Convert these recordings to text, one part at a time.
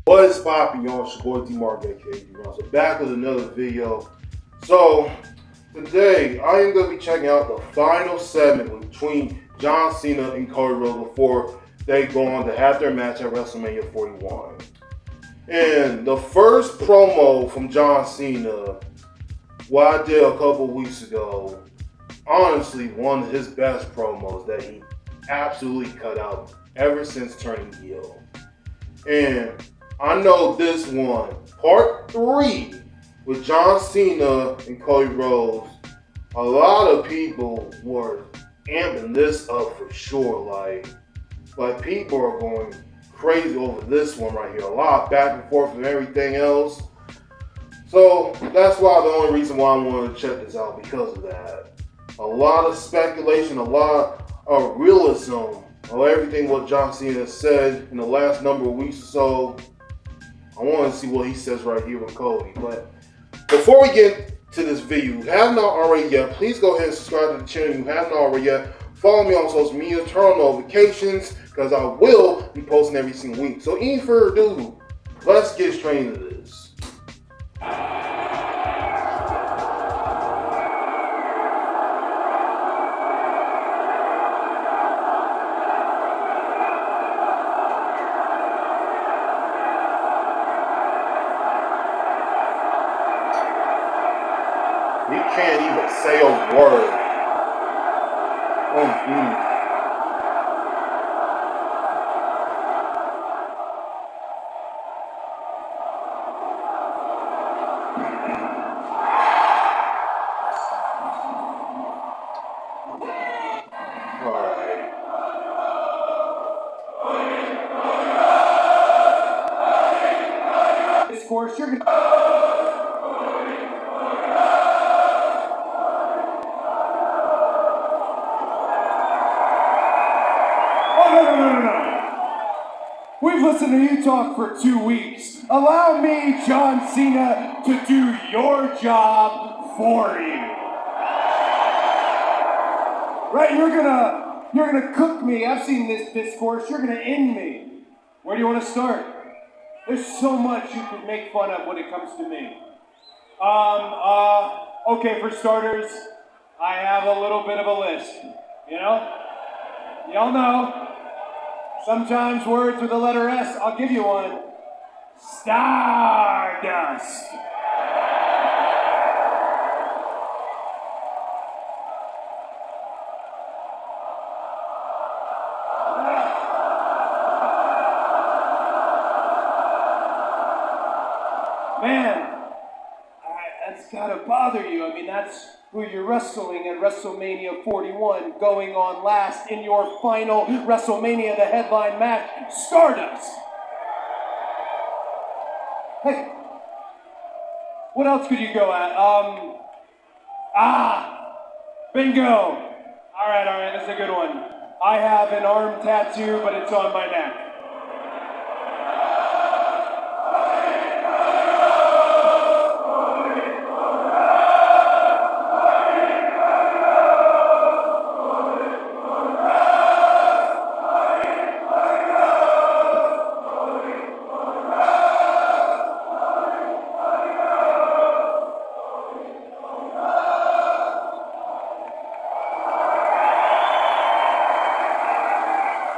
What is popping, y'all? It's your boy D-Mark, aka D-Ron. So back with another video. So today I am going to be checking out the final segment between John Cena and Cody Rhodes before they go on to have their match at WrestleMania 41. And the first promo from John Cena, what I did a couple weeks ago, honestly one of his best promos that he absolutely cut out ever since turning heel. And I know this one, part 3, with John Cena and Cody Rhodes, a lot of people were amping this up for sure. Like people are going crazy over this one right here. A lot of back and forth and everything else. So that's why the only reason why I wanted to check this out, because of that. A lot of speculation, a lot of realism of everything what John Cena said in the last number of weeks or so. I want to see what he says right here with Cody. But before we get to this video, if you have not already yet, please go ahead and subscribe to the channel if you have not already yet. Follow me on social media, turn on notifications, because I will be posting every single week. So any further ado, let's get straight into this. He can't even say a word. Alright. This course, you're gonna. We've listened to you talk for 2 weeks. Allow me, John Cena, to do your job for you. Right, you're gonna cook me. I've seen this discourse. You're gonna end me. Where do you want to start? There's so much you could make fun of when it comes to me. Okay, for starters, I have a little bit of a list. Y'all know. Sometimes words with the letter S, I'll give you one. Stardust. Man, that's gotta bother you. I mean, that's who you're wrestling at WrestleMania 41, going on last in your final WrestleMania, the headline match, Stardust. Hey, what else could you go at? Bingo. All right, that's a good one. I have an arm tattoo, but it's on my neck.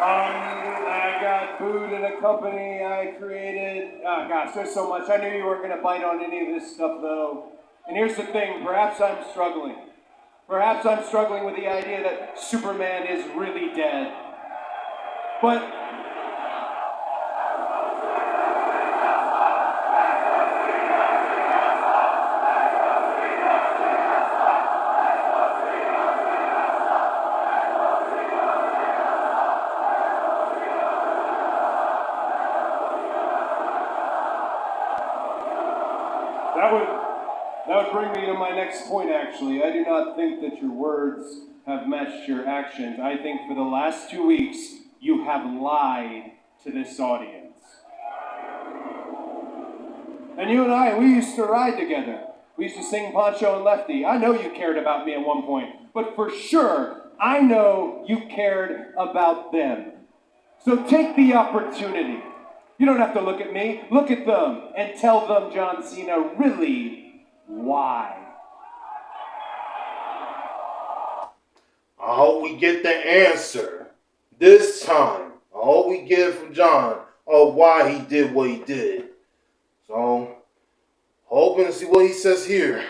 I got booed in a company I created. Oh gosh, there's so much. I knew you weren't going to bite on any of this stuff though. And here's the thing, perhaps I'm struggling. Perhaps I'm struggling with the idea that Superman is really dead. But that would bring me to my next point, actually. I do not think that your words have matched your actions. I think for the last 2 weeks, you have lied to this audience. And you and I, we used to ride together. We used to sing Poncho and Lefty. I know you cared about me at one point, but for sure, I know you cared about them. So take the opportunity. You don't have to look at me. Look at them and tell them, John Cena, really why. I hope we get the answer this time. I hope we get it from John of why he did what he did. So, hoping to see what he says here.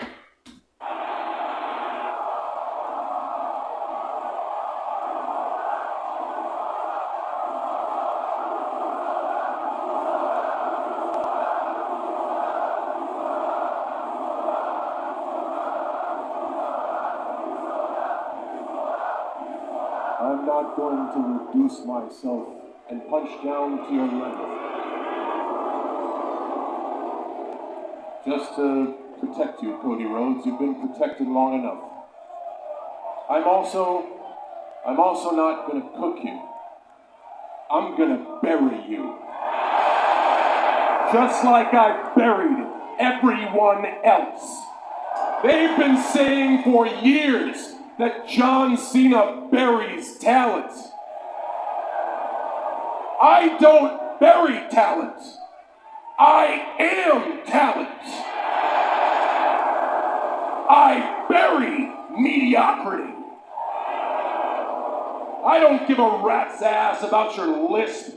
I'm not going to reduce myself and punch down to your level. Just to protect you, Cody Rhodes. You've been protected long enough. I'm also not going to cook you. I'm going to bury you. Just like I buried everyone else. They've been saying for years that John Cena buries talent. I don't bury talent. I am talent. I bury mediocrity. I don't give a rat's ass about your lisp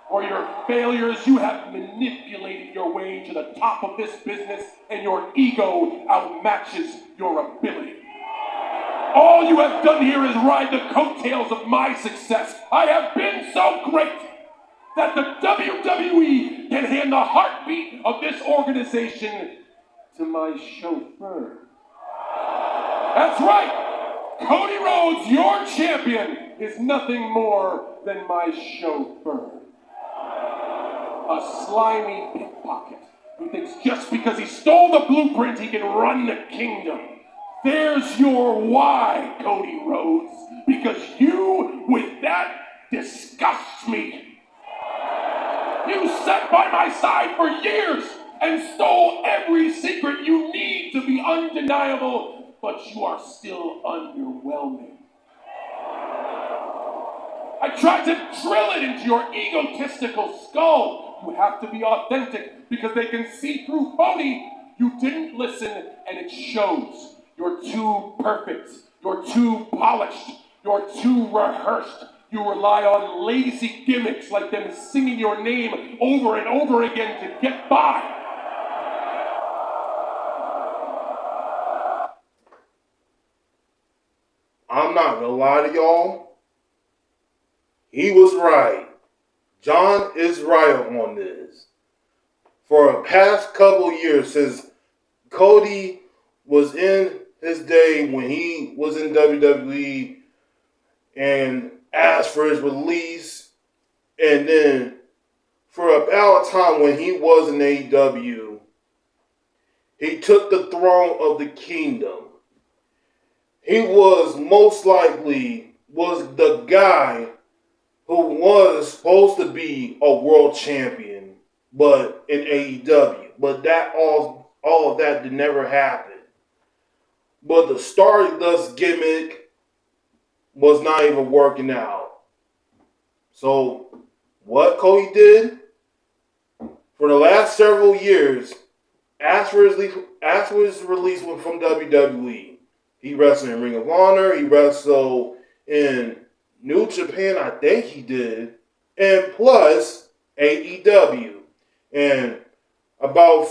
or your failures. You have manipulated your way to the top of this business, and your ego outmatches your ability. All you have done here is ride the coattails of my success. I have been so great that the WWE can hand the heartbeat of this organization to my chauffeur. That's right. Cody Rhodes, your champion, is nothing more than my chauffeur. A slimy pickpocket who thinks just because he stole the blueprint he can run the kingdom. There's your why, Cody Rhodes, because you, with that, disgust me. You sat by my side for years and stole every secret you need to be undeniable, but you are still underwhelming. I tried to drill it into your egotistical skull. You have to be authentic because they can see through phony. You didn't listen, and it shows. You're too perfect. You're too polished. You're too rehearsed. You rely on lazy gimmicks like them singing your name over and over again to get by. I'm not gonna lie to y'all. He was right. John is right on this. For the past couple years, since Cody was in his day when he was in WWE and asked for his release, and then for about a time when he was in AEW, he took the throne of the kingdom. He was most likely the guy who was supposed to be a world champion, but in AEW. But that all of that did never happen. But the Stardust gimmick was not even working out. So what Cody did for the last several years, after his release from WWE, he wrestled in Ring of Honor, he wrestled in New Japan, I think he did, and plus AEW. And about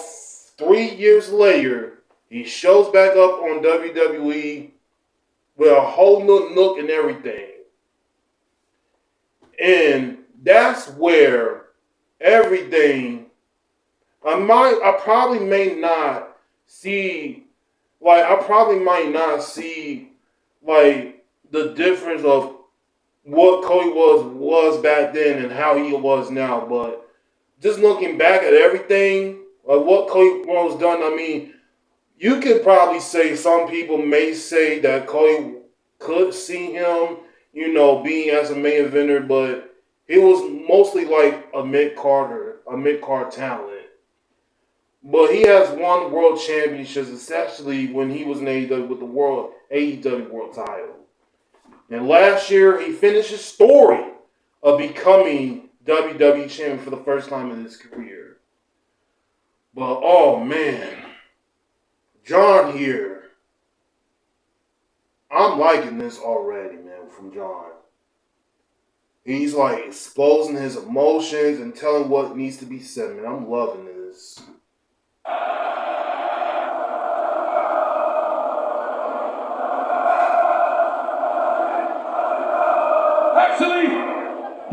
3 years later, he shows back up on WWE with a whole new look and everything. And that's where everything, I probably may not see, the difference of what Cody was back then and how he was now. But just looking back at everything, like what Cody Rhodes done, I mean, you could probably say some people may say that Cody could see him, being as a main eventer, but he was mostly like a mid-card talent. But he has won world championships, especially when he was in AEW with the AEW world title. And last year, he finished his story of becoming WWE champion for the first time in his career. But, oh man, John here, I'm liking this already, man, from John. He's like exposing his emotions and telling what needs to be said, man. I'm loving this. Actually,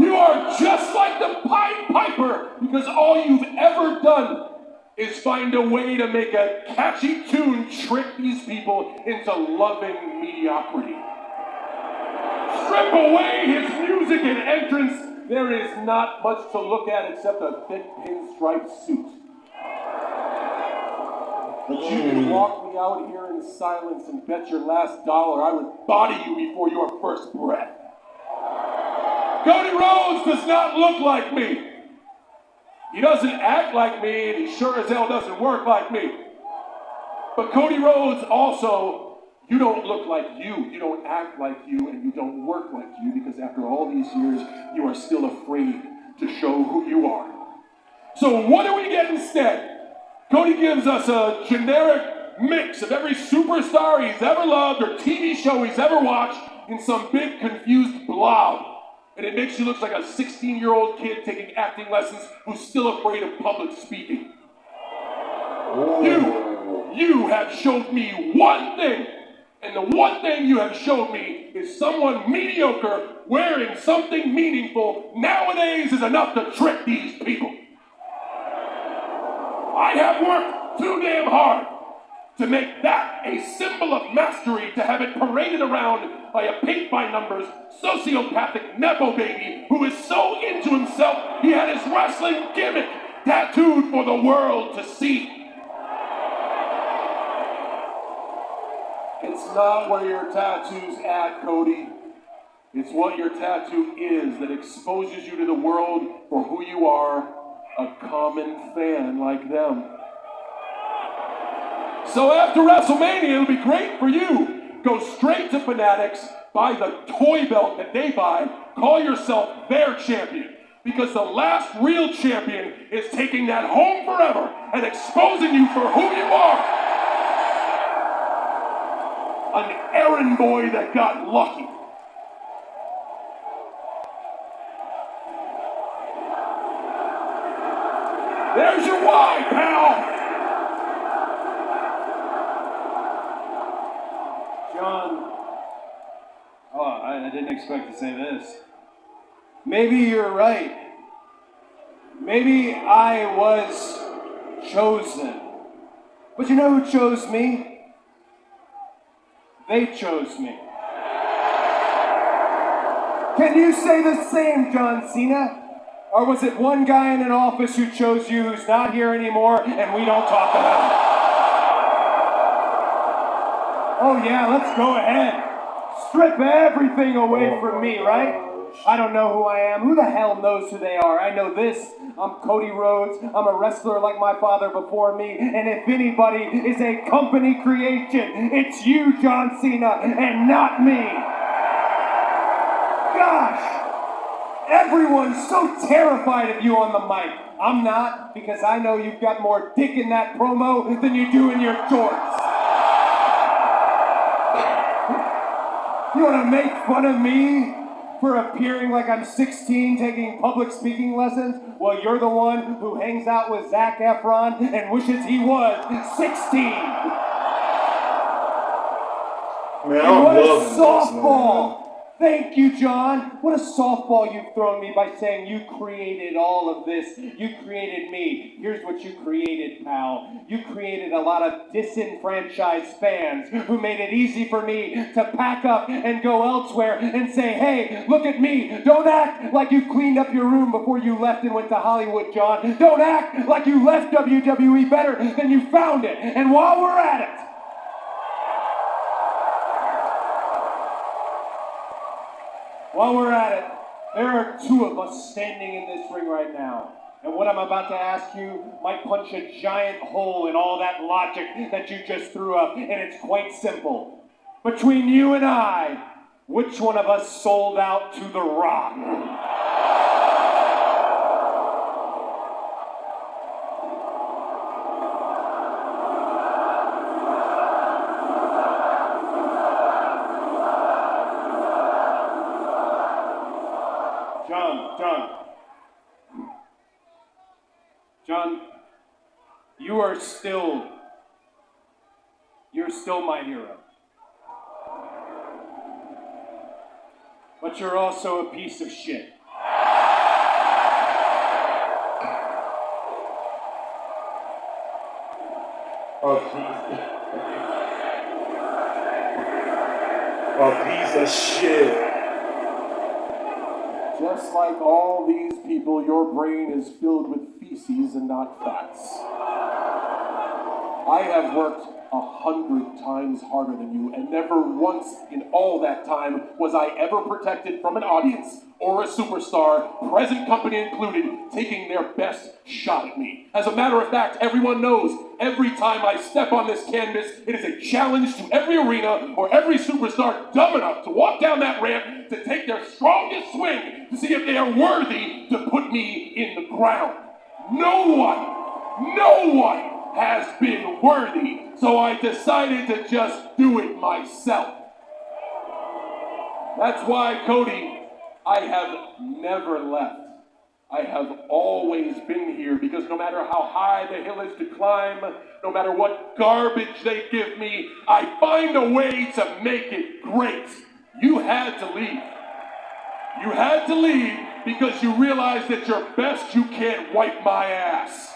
you are just like the Pied Piper because all you've ever done is find a way to make a catchy tune trick these people into loving mediocrity. Strip away his music and entrance, there is not much to look at except a thick pinstripe suit. But you can walk me out here in silence and bet your last dollar I would body you before your first breath. Cody Rhodes does not look like me. He doesn't act like me, and he sure as hell doesn't work like me. But Cody Rhodes also, you don't look like you. You don't act like you, and you don't work like you, because after all these years, you are still afraid to show who you are. So what do we get instead? Cody gives us a generic mix of every superstar he's ever loved or TV show he's ever watched in some big confused blob. And it makes you look like a 16-year-old kid taking acting lessons who's still afraid of public speaking. You have showed me one thing, and the one thing you have showed me is someone mediocre wearing something meaningful nowadays is enough to trick these people. I have worked too damn hard to make that a symbol of mastery, to have it paraded around by a paint-by-numbers, sociopathic nepo baby who is so into himself he had his wrestling gimmick tattooed for the world to see. It's not where your tattoo's at, Cody. It's what your tattoo is that exposes you to the world for who you are, a common fan like them. So after WrestleMania, it'll be great for you. Go straight to Fanatics, buy the toy belt that they buy, call yourself their champion. Because the last real champion is taking that home forever and exposing you for who you are. An errand boy that got lucky. There's your why, pal. John, I didn't expect to say this. Maybe you're right. Maybe I was chosen. But you know who chose me? They chose me. Can you say the same, John Cena? Or was it one guy in an office who chose you who's not here anymore and we don't talk about it? Oh yeah, let's go ahead. Strip everything away from me, right? I don't know who I am. Who the hell knows who they are? I know this. I'm Cody Rhodes. I'm a wrestler like my father before me. And if anybody is a company creation, it's you, John Cena, and not me. Gosh! Everyone's so terrified of you on the mic. I'm not, because I know you've got more dick in that promo than you do in your shorts. You want to make fun of me for appearing like I'm 16 taking public speaking lessons? Well, you're the one who hangs out with Zac Efron and wishes he was 16. Man, and what a softball! Thank you, John. What a softball you've thrown me by saying you created all of this. You created me. Here's what you created, pal. You created a lot of disenfranchised fans who made it easy for me to pack up and go elsewhere and say, hey, look at me. Don't act like you cleaned up your room before you left and went to Hollywood, John. Don't act like you left WWE better than you found it. And while we're at it, there are two of us standing in this ring right now. And what I'm about to ask you might punch a giant hole in all that logic that you just threw up. And it's quite simple. Between you and I, which one of us sold out to The Rock? John, you're still my hero. But you're also a piece of shit. A piece of shit. Just like all these people, your brain is filled with feces and not facts. I have worked 100 times harder than you, and never once in all that time was I ever protected from an audience or a superstar, present company included, taking their best shot at me. As a matter of fact, everyone knows every time I step on this canvas, it is a challenge to every arena or every superstar dumb enough to walk down that ramp to take their strongest swing to see if they are worthy to put me in the ground. No one has been worthy, so I decided to just do it myself. That's why, Cody, I have never left. I have always been here because no matter how high the hill is to climb, no matter what garbage they give me, I find a way to make it great. You had to leave. You had to leave because you realized that your best you can't wipe my ass.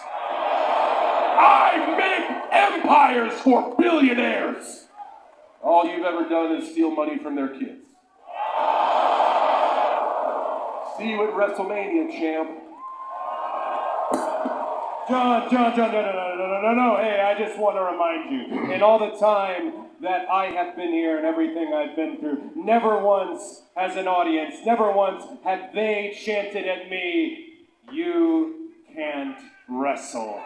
I make empires for billionaires. All you've ever done is steal money from their kids. See you at WrestleMania, champ. John, no. Hey, I just want to remind you, in all the time that I have been here and everything I've been through, never once has an audience, never once have they chanted at me, "You can't wrestle."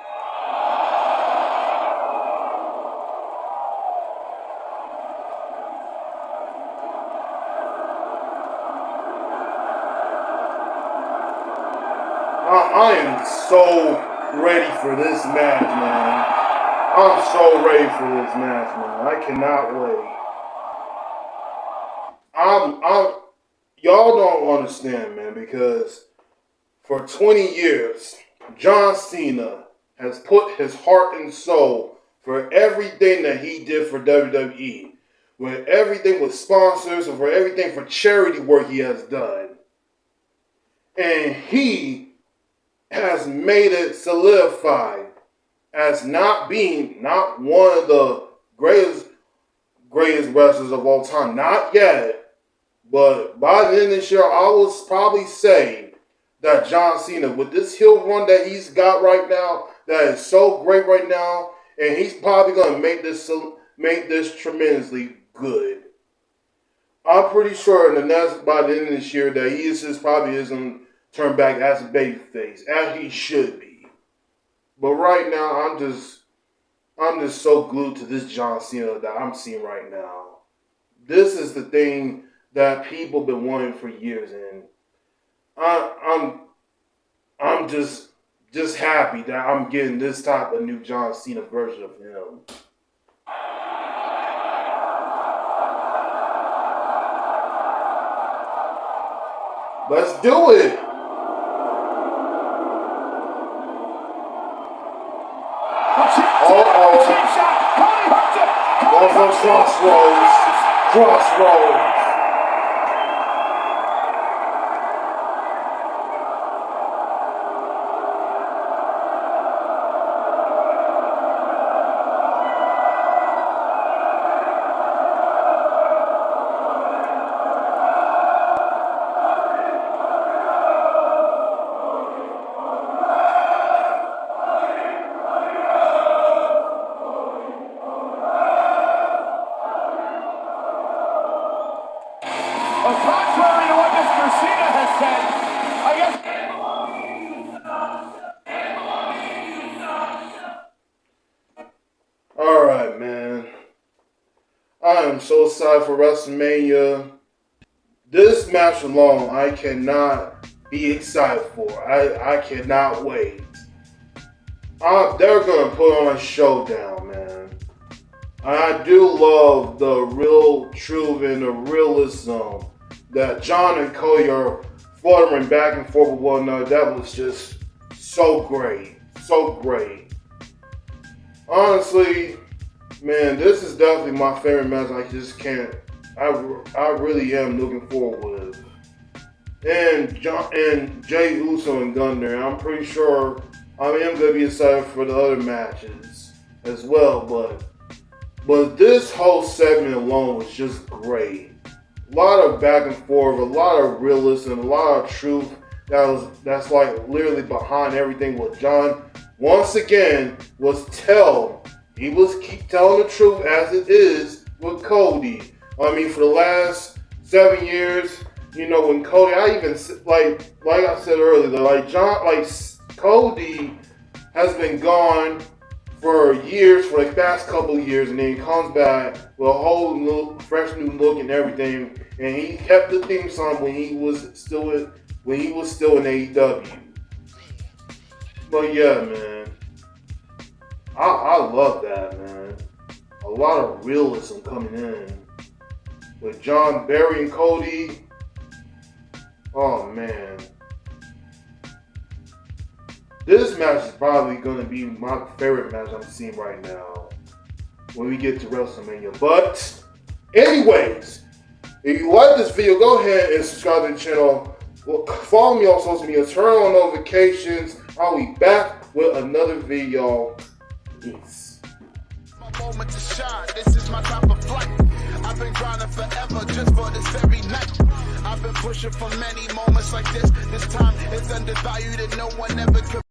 I am so ready for this match, man. I'm so ready for this match, man. I cannot wait. Y'all don't understand, man, because for 20 years, John Cena has put his heart and soul for everything that he did for WWE, with everything with sponsors and for everything for charity work he has done. And he has made it solidified as not one of the greatest wrestlers of all time. Not yet, but by the end of this year, I will probably say that John Cena, with this heel run that he's got right now, that is so great right now, and he's probably going to make this tremendously good. I'm pretty sure by the end of this year that he probably isn't turn back as a babyface, as he should be. But right now, I'm just so glued to this John Cena that I'm seeing right now. This is the thing that people been wanting for years, and I'm just happy that I'm getting this type of new John Cena version of him. Let's do it. Going for crossroads. Contrary to what Mr. Cena has said, I guess. Alright, man. I am so excited for WrestleMania. This match alone, I cannot be excited for. I cannot wait. They're going to put on a showdown, man. I do love the real truth and the realism that John and Cody are fluttering back and forth with one another. That was just so great. so great. Honestly, man, this is definitely my favorite match. I just can't. I really am looking forward with. And Jay Uso and Gunner. I'm pretty sure I am gonna be excited for the other matches as well. But this whole segment alone was just great. A lot of back and forth, a lot of realism, a lot of truth. That's like literally behind everything. What John once again he was keep telling the truth as it is with Cody. I mean, for the last 7 years, you know, when Cody, I even like I said earlier, Cody has been gone for years, for the past couple of years, and then he comes back with a whole new, fresh new look and everything. And he kept the theme song when he was still in AEW. But yeah, man, I love that, man. A lot of realism coming in with John Barry and Cody. Oh man, this match is probably gonna be my favorite match I'm seeing right now when we get to WrestleMania. But anyways, if you like this video, go ahead and subscribe to the channel. Follow me on social media. Turn on notifications. I'll be back with another video. Peace. My moment to shine. This is my time of flight. I've been grinding forever just for this very night. I've been pushing for many moments like this. This time it's undervalued and no one ever could.